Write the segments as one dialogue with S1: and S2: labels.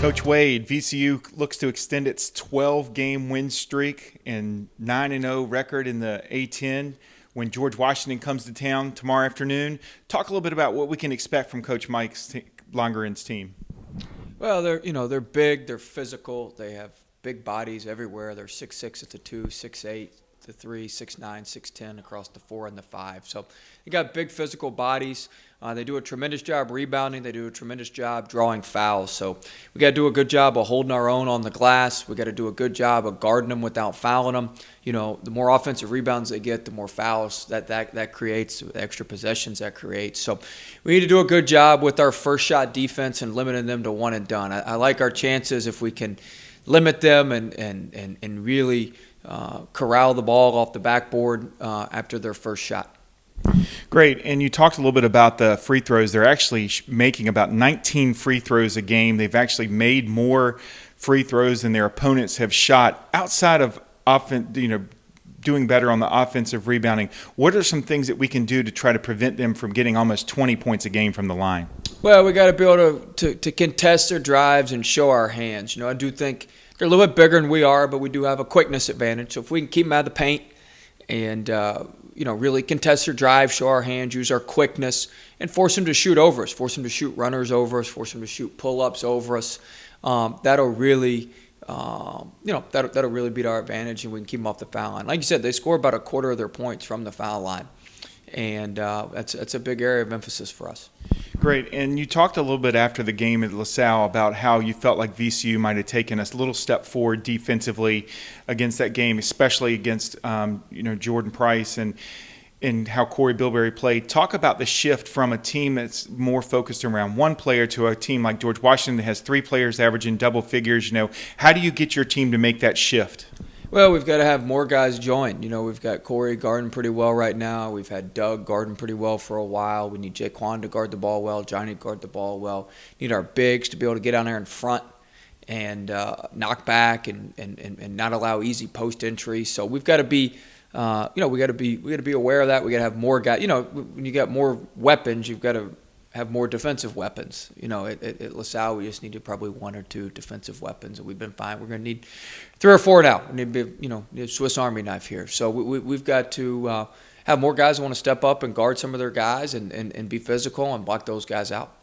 S1: Coach Wade, VCU looks to extend its 12-game win streak and 9-0 record in the A-10 when George Washington comes to town tomorrow afternoon. Talk a little bit about what we can expect from Coach Mike Longeren's team.
S2: Well, they're big, they're physical, they have big bodies everywhere. They're 6'6" at the 2, 6'8" the 3, 6'9", 6'10" across the 4 and the 5. So they got big physical bodies. They do a tremendous job rebounding. They do a tremendous job drawing fouls. So we got to do a good job of holding our own on the glass. We got to do a good job of guarding them without fouling them. You know, the more offensive rebounds they get, the more fouls that creates, the extra possessions that creates. So we need to do a good job with our first shot defense and limiting them to one and done. I like our chances if we can limit them and really corral the ball off the backboard after their first shot.
S1: Great. And you talked a little bit about the free throws. They're actually making about 19 free throws a game. They've actually made more free throws than their opponents have shot. Outside of doing better on the offensive rebounding, what are some things that we can do to try to prevent them from getting almost 20 points a game from the line?
S2: Well, we got to be able to contest their drives and show our hands. I do think they're a little bit bigger than we are, but we do have a quickness advantage. So if we can keep them out of the paint and really contest their drive, show our hands, use our quickness, and force them to shoot over us, force them to shoot runners over us, force them to shoot pull-ups over us. That'll really, that'll really be to our advantage, and we can keep them off the foul line. Like you said, they score about a quarter of their points from the foul line, and that's a big area of emphasis for us.
S1: Great. And you talked a little bit after the game at LaSalle about how you felt like VCU might have taken a little step forward defensively against that game, especially against Jordan Price and how Corey Bilberry played. Talk about the shift from a team that's more focused around one player to a team like George Washington that has 3 players averaging double figures. How do you get your team to make that shift?
S2: Well, we've got to have more guys join. We've got Corey guarding pretty well right now. We've had Doug guarding pretty well for a while. We need Jaquan to guard the ball well, Johnny to guard the ball well. We need our bigs to be able to get down there in front and knock back and not allow easy post entry. So we've got to be, we got to be aware of that. We got to have more guys. When you got more weapons, you've got to have more defensive weapons. At LaSalle, we just needed probably 1 or 2 defensive weapons, and we've been fine. We're going to need 3 or 4 now. We need to be, a Swiss Army knife here. So we've got to have more guys who want to step up and guard some of their guys and be physical and block those guys out.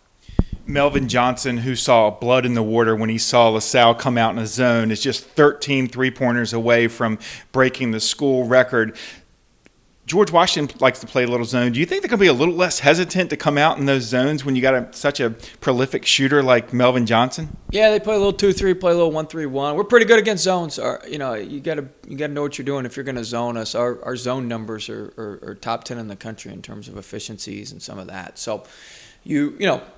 S1: Melvin Johnson, who saw blood in the water when he saw LaSalle come out in a zone, is just 13 three-pointers away from breaking the school record. George Washington likes to play a little zone. Do you think they're going to be a little less hesitant to come out in those zones when you got such a prolific shooter like Melvin Johnson?
S2: Yeah, they play a little 2-3, play a little 1-3-1. We're pretty good against zones. You got to know what you're doing if you're going to zone us. Our zone numbers are top 10 in the country in terms of efficiencies and some of that. So,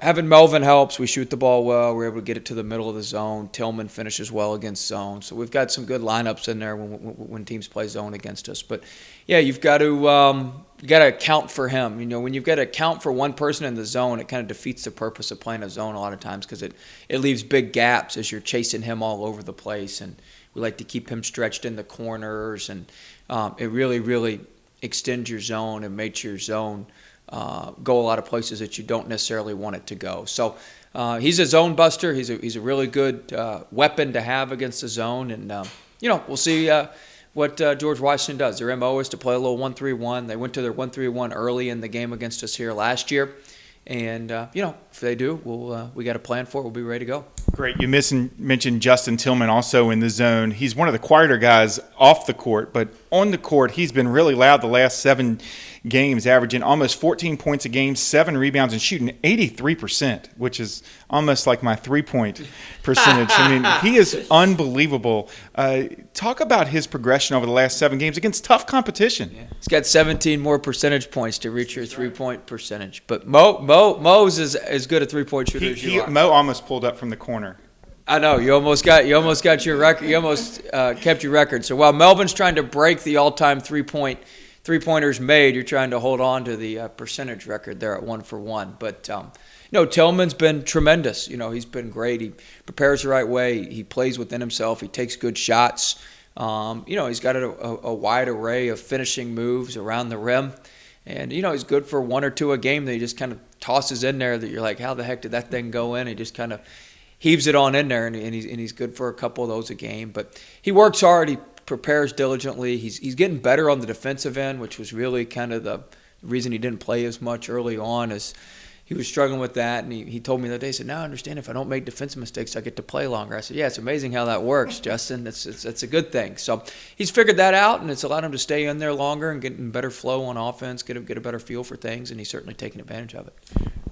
S2: having Melvin helps. We shoot the ball well. We're able to get it to the middle of the zone. Tillman finishes well against zone. So we've got some good lineups in there when teams play zone against us. But yeah, you've got to account for him. When you've got to account for one person in the zone, it kind of defeats the purpose of playing a zone a lot of times because it leaves big gaps as you're chasing him all over the place. And we like to keep him stretched in the corners, and it really, really extends your zone and makes your zone go a lot of places that you don't necessarily want it to go. So he's a zone buster. He's a really good weapon to have against the zone, and we'll see what George Washington does. Their MO is to play a little 1-3-1. They went to their 1-3-1 early in the game against us here last year, and if they do, we got a plan for it. We'll be ready to go.
S1: Great. You mentioned Justin Tillman also in the zone. He's one of the quieter guys off the court, but on the court, he's been really loud the last 7 games, averaging almost 14 points a game, 7 rebounds, and shooting 83%, which is almost like my three-point percentage. I mean, he is unbelievable. Talk about his progression over the last 7 games against tough competition.
S2: Yeah. He's got 17 more percentage points to reach your three-point percentage. But Mo's is as good a three-point shooter as you are.
S1: Mo almost pulled up from the corner.
S2: I know you almost got your record. You almost kept your record. So while Melvin's trying to break the all-time three-pointers made, you're trying to hold on to the percentage record there at 1 for 1. But Tillman's been tremendous. He's been great. He prepares the right way. He plays within himself. He takes good shots. He's got a wide array of finishing moves around the rim. And, he's good for one or two a game that he just kind of tosses in there that you're like, how the heck did that thing go in? He just kind of heaves it on in there, and he's good for a couple of those a game. But he works hard. He prepares diligently. He's getting better on the defensive end, which was really kind of the reason he didn't play as much early on, as he was struggling with that. And he told me the other day, he said, now I understand if I don't make defensive mistakes, I get to play longer. I said, yeah, it's amazing how that works, Justin. It's a good thing. So he's figured that out, and it's allowed him to stay in there longer and get in better flow on offense, get a better feel for things, and he's certainly taking advantage of it.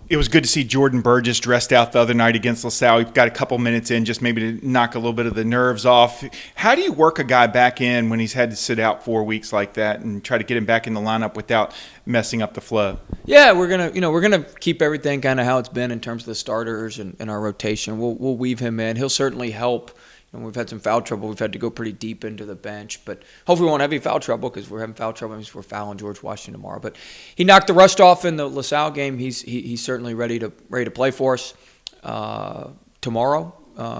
S1: It was good to see Jordan Burgess dressed out the other night against LaSalle. He got a couple minutes in just maybe to knock a little bit of the nerves off. How do you work a guy back in when he's had to sit out 4 weeks like that and try to get him back in the lineup without messing up the flow?
S2: Yeah, we're gonna keep everything kind of how it's been in terms of the starters and our rotation. We'll weave him in. He'll certainly help. We've had some foul trouble. We've had to go pretty deep into the bench, but hopefully we won't have any foul trouble, because we're having foul trouble because we're fouling George Washington tomorrow. But he knocked the rust off in the LaSalle game. He's certainly ready to play for us tomorrow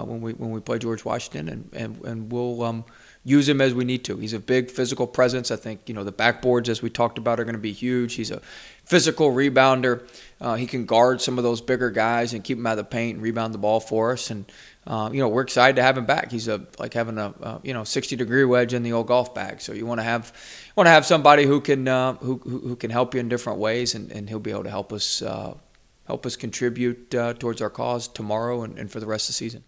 S2: when we play George Washington, and we'll use him as we need to. He's a big physical presence. I think the backboards, as we talked about, are going to be huge. He's a physical rebounder. He can guard some of those bigger guys and keep them out of the paint and rebound the ball for us. And we're excited to have him back. He's like having a 60-degree wedge in the old golf bag. So you want to have somebody who can help you in different ways, and he'll be able to help us contribute towards our cause tomorrow and for the rest of the season.